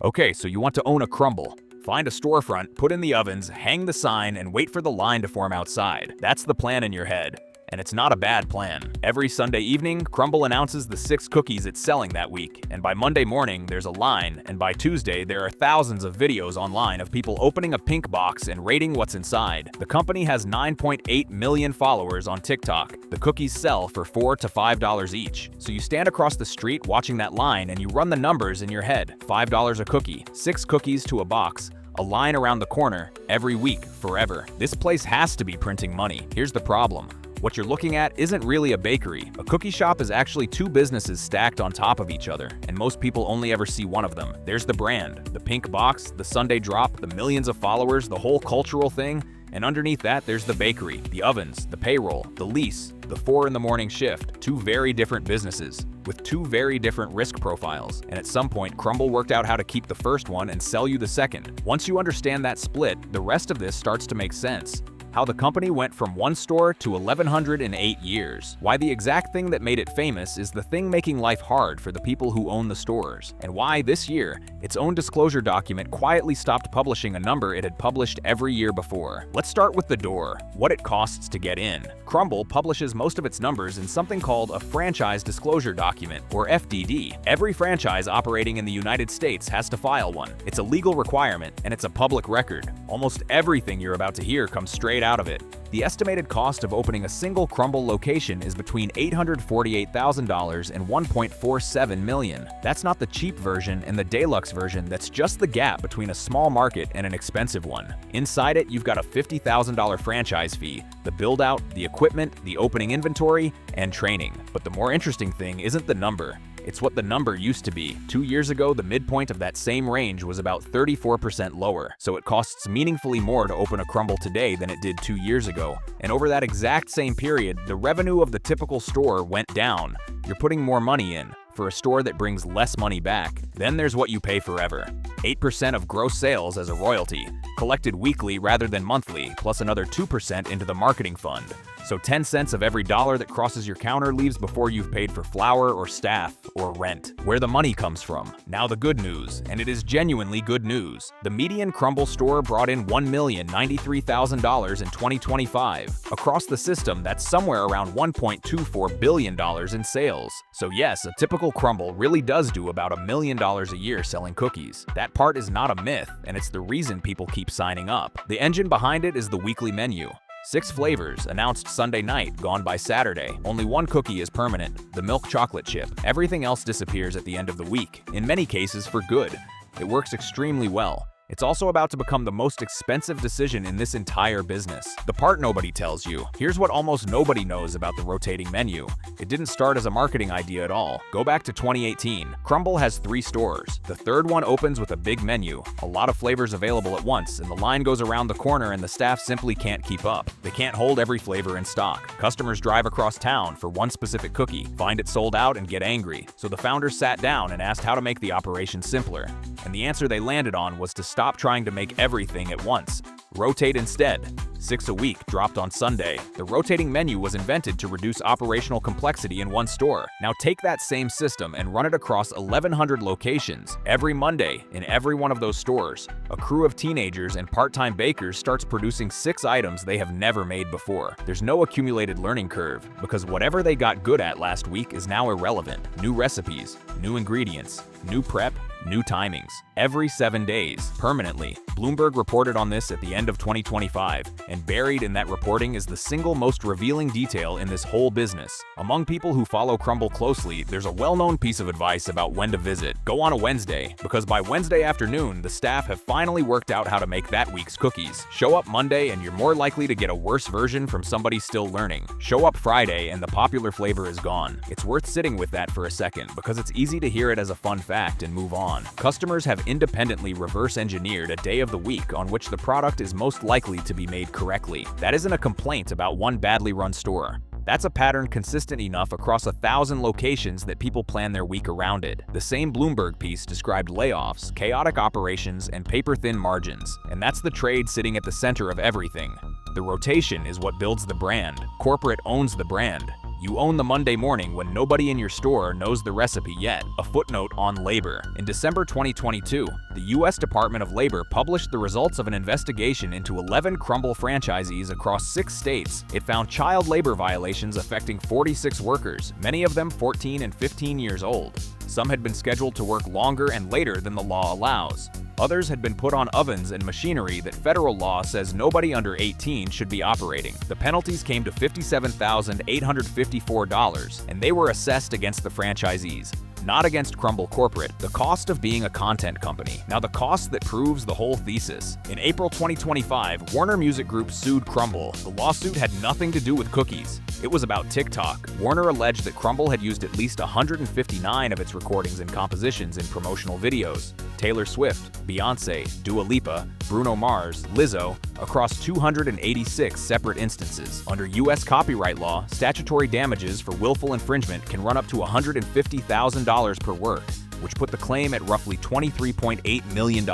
Okay, so you want to own a Crumbl. Find a storefront, put in the ovens, hang the sign, and wait for the line to form outside. That's the plan in your head. And it's not a bad plan. Every Sunday evening, Crumbl announces the 6 cookies it's selling that week, and by Monday morning, there's a line, and by Tuesday, there are thousands of videos online of people opening a pink box and rating what's inside. The company has 9.8 million followers on TikTok. The cookies sell for $4 to $5 each. So you stand across the street watching that line and you run the numbers in your head. $5 a cookie, 6 cookies to a box, a line around the corner, every week, forever. This place has to be printing money. Here's the problem. What you're looking at isn't really a bakery. A cookie shop is actually 2 businesses stacked on top of each other, and most people only ever see one of them. There's the brand, the pink box, the Sunday drop, the millions of followers, the whole cultural thing, and underneath that, there's the bakery, the ovens, the payroll, the lease, the 4 in the morning shift. 2 very different businesses with 2 very different risk profiles. And at some point, Crumbl worked out how to keep the first one and sell you the second. Once you understand that split, the rest of this starts to make sense. How the company went from 1 store to 1,100 in 8 years. Why the exact thing that made it famous is the thing making life hard for the people who own the stores. And why, this year, its own disclosure document quietly stopped publishing a number it had published every year before. Let's start with the door, what it costs to get in. Crumbl publishes most of its numbers in something called a Franchise Disclosure Document, or FDD. Every franchise operating in the United States has to file one. It's a legal requirement, and it's a public record. Almost everything you're about to hear comes straight out of it. The estimated cost of opening a single Crumbl location is between $848,000 and $1.47 million. That's not the cheap version and the deluxe version, that's just the gap between a small market and an expensive one. Inside it, you've got a $50,000 franchise fee, the build-out, the equipment, the opening inventory, and training. But the more interesting thing isn't the number. It's what the number used to be. 2 years ago, the midpoint of that same range was about 34% lower, so it costs meaningfully more to open a Crumbl today than it did 2 years ago. And over that exact same period, the revenue of the typical store went down. You're putting more money in for a store that brings less money back. Then there's what you pay forever. 8% of gross sales as a royalty, collected weekly rather than monthly, plus another 2% into the marketing fund. So 10 cents of every dollar that crosses your counter leaves before you've paid for flour or staff or rent. Where the money comes from. Now the good news, and it is genuinely good news. The median Crumbl store brought in $1,093,000 in 2025. Across the system, that's somewhere around $1.24 billion in sales. So yes, a typical Crumbl really does do about $1 million a year selling cookies. That part is not a myth, and it's the reason people keep signing up. The engine behind it is the weekly menu. 6 flavors, announced Sunday night, gone by Saturday. Only 1 cookie is permanent, the milk chocolate chip. Everything else disappears at the end of the week, in many cases for good. It works extremely well. It's also about to become the most expensive decision in this entire business. The part nobody tells you. Here's what almost nobody knows about the rotating menu. It didn't start as a marketing idea at all. Go back to 2018. Crumbl has 3 stores. The third one opens with a big menu, a lot of flavors available at once, and the line goes around the corner and the staff simply can't keep up. They can't hold every flavor in stock. Customers drive across town for one specific cookie, find it sold out, and get angry. So the founders sat down and asked how to make the operation simpler. And the answer they landed on was to stop trying to make everything at once. Rotate instead. 6 a week, dropped on Sunday. The rotating menu was invented to reduce operational complexity in one store. Now take that same system and run it across 1,100 locations. Every Monday, in every one of those stores, a crew of teenagers and part-time bakers starts producing 6 items they have never made before. There's no accumulated learning curve, because whatever they got good at last week is now irrelevant. New recipes, new ingredients, new prep, new timings. Every 7 days, permanently. Bloomberg reported on this at the end of 2025, and buried in that reporting is the single most revealing detail in this whole business. Among people who follow Crumbl closely, there's a well-known piece of advice about when to visit. Go on a Wednesday, because by Wednesday afternoon, the staff have finally worked out how to make that week's cookies. Show up Monday and you're more likely to get a worse version from somebody still learning. Show up Friday and the popular flavor is gone. It's worth sitting with that for a second, because it's easy to hear it as a fun fact and move on. Customers have independently reverse engineered a day of the week on which the product is most likely to be made correctly. That isn't a complaint about one badly run store. That's a pattern consistent enough across 1,000 locations that people plan their week around it. The same Bloomberg piece described layoffs, chaotic operations, and paper-thin margins. And that's the trade sitting at the center of everything. The rotation is what builds the brand. Corporate owns the brand. You own the Monday morning when nobody in your store knows the recipe yet. A footnote on labor. In December 2022, the U.S. Department of Labor published the results of an investigation into 11 Crumbl franchisees across 6 states. It found child labor violations affecting 46 workers, many of them 14 and 15 years old. Some had been scheduled to work longer and later than the law allows. Others had been put on ovens and machinery that federal law says nobody under 18 should be operating. The penalties came to $57,854, and they were assessed against the franchisees, not against Crumbl Corporate, the cost of being a content company. Now the cost that proves the whole thesis. In April 2025, Warner Music Group sued Crumbl. The lawsuit had nothing to do with cookies. It was about TikTok. Warner alleged that Crumbl had used at least 159 of its recordings and compositions in promotional videos. Taylor Swift, Beyoncé, Dua Lipa, Bruno Mars, Lizzo, across 286 separate instances. Under U.S. copyright law, statutory damages for willful infringement can run up to $150,000 per work, which put the claim at roughly $23.8 million.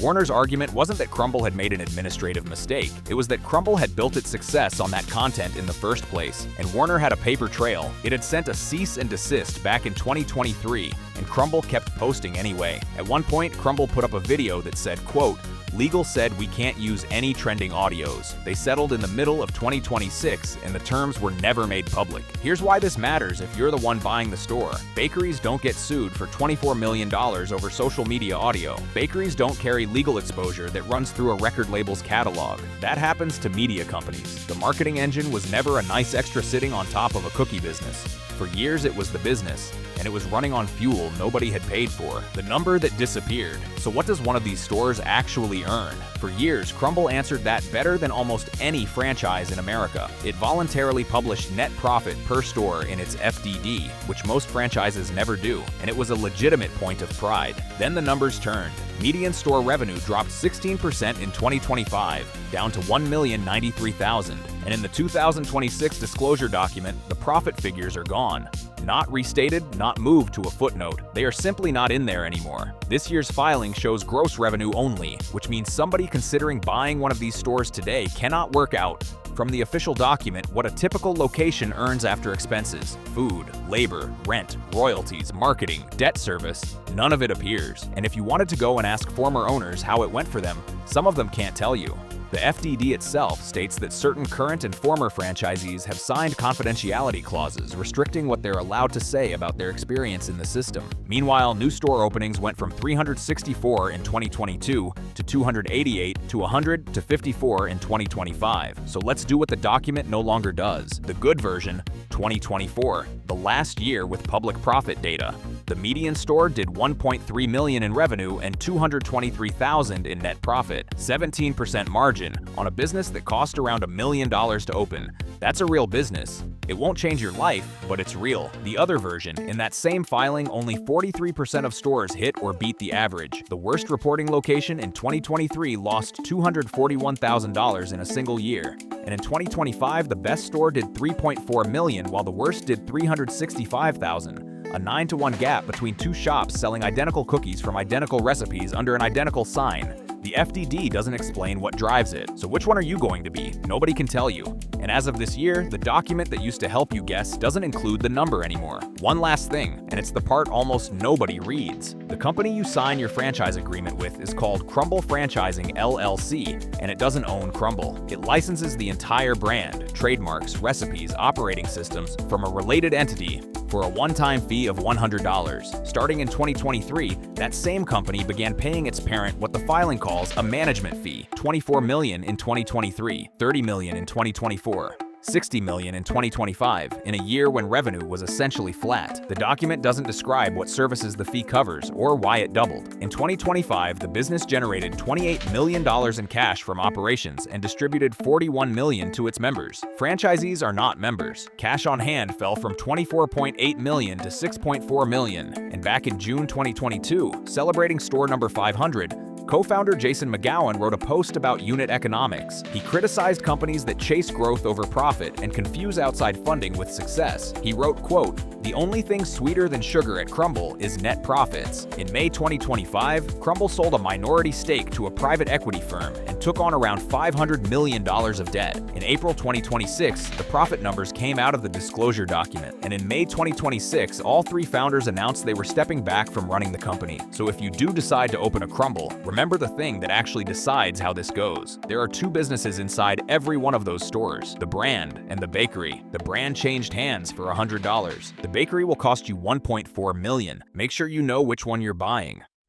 Warner's argument wasn't that Crumbl had made an administrative mistake. It was that Crumbl had built its success on that content in the first place, and Warner had a paper trail. It had sent a cease and desist back in 2023, and Crumbl kept posting anyway. At one point, Crumbl put up a video that said, quote, "Legal said we can't use any trending audios." They settled in the middle of 2026, and the terms were never made public. Here's why this matters if you're the one buying the store. Bakeries don't get sued for $24 million over social media audio. Bakeries don't carry legal exposure that runs through a record label's catalog. That happens to media companies. The marketing engine was never a nice extra sitting on top of a cookie business. For years it was the business, and it was running on fuel nobody had paid for, the number that disappeared. So what does one of these stores actually earn? For years, Crumbl answered that better than almost any franchise in America. It voluntarily published net profit per store in its FDD, which most franchises never do, and it was a legitimate point of pride. Then the numbers turned. Median store revenue dropped 16% in 2025, down to $1,093,000, and in the 2026 disclosure document, the profit figures are gone. Not restated, not moved to a footnote. They are simply not in there anymore. This year's filing shows gross revenue only, which means somebody considering buying one of these stores today cannot work out from the official document what a typical location earns after expenses: food, labor, rent, royalties, marketing, debt service. None of it appears. And if you wanted to go and ask former owners how it went for them, some of them can't tell you. The FDD itself states that certain current and former franchisees have signed confidentiality clauses restricting what they're allowed to say about their experience in the system. Meanwhile, new store openings went from 364 in 2022 to 288 to 100 to 54 in 2025. So let's do what the document no longer does. The good version, 2024, the last year with public profit data. The median store did $1.3 million in revenue and $223,000 in net profit, 17% margin on a business that cost around $1 million to open. That's a real business. It won't change your life, but it's real. The other version, in that same filing, only 43% of stores hit or beat the average. The worst reporting location in 2023 lost $241,000 in a single year. And in 2025, the best store did $3.4 million, while the worst did $365,000. A 9-to-1 gap between two shops selling identical cookies from identical recipes under an identical sign. The FDD doesn't explain what drives it, so which one are you going to be? Nobody can tell you. And as of this year, the document that used to help you guess doesn't include the number anymore. One last thing, and it's the part almost nobody reads. The company you sign your franchise agreement with is called Crumbl Franchising LLC, and it doesn't own Crumbl. It licenses the entire brand, trademarks, recipes, operating systems from a related entity for a one-time fee of $100. Starting in 2023, that same company began paying its parent what the filing calls a management fee: $24 million in 2023, $30 million in 2024. $60 million in 2025, in a year when revenue was essentially flat. The document doesn't describe what services the fee covers or why it doubled. In 2025, the business generated $28 million in cash from operations and distributed $41 million to its members. Franchisees are not members. Cash on hand fell from $24.8 million to $6.4 million. And back in June 2022, celebrating store number 500, Co-founder Jason McGowan wrote a post about unit economics. He criticized companies that chase growth over profit and confuse outside funding with success. He wrote, quote, "The only thing sweeter than sugar at Crumbl is net profits." In May 2025, Crumbl sold a minority stake to a private equity firm and took on around $500 million of debt. In April 2026, the profit numbers came out of the disclosure document, and in May 2026, all three founders announced they were stepping back from running the company. So if you do decide to open a Crumbl, remember the thing that actually decides how this goes. There are two businesses inside every one of those stores, the brand and the bakery. The brand changed hands for $100. The bakery will cost you $1.4 million. Make sure you know which one you're buying.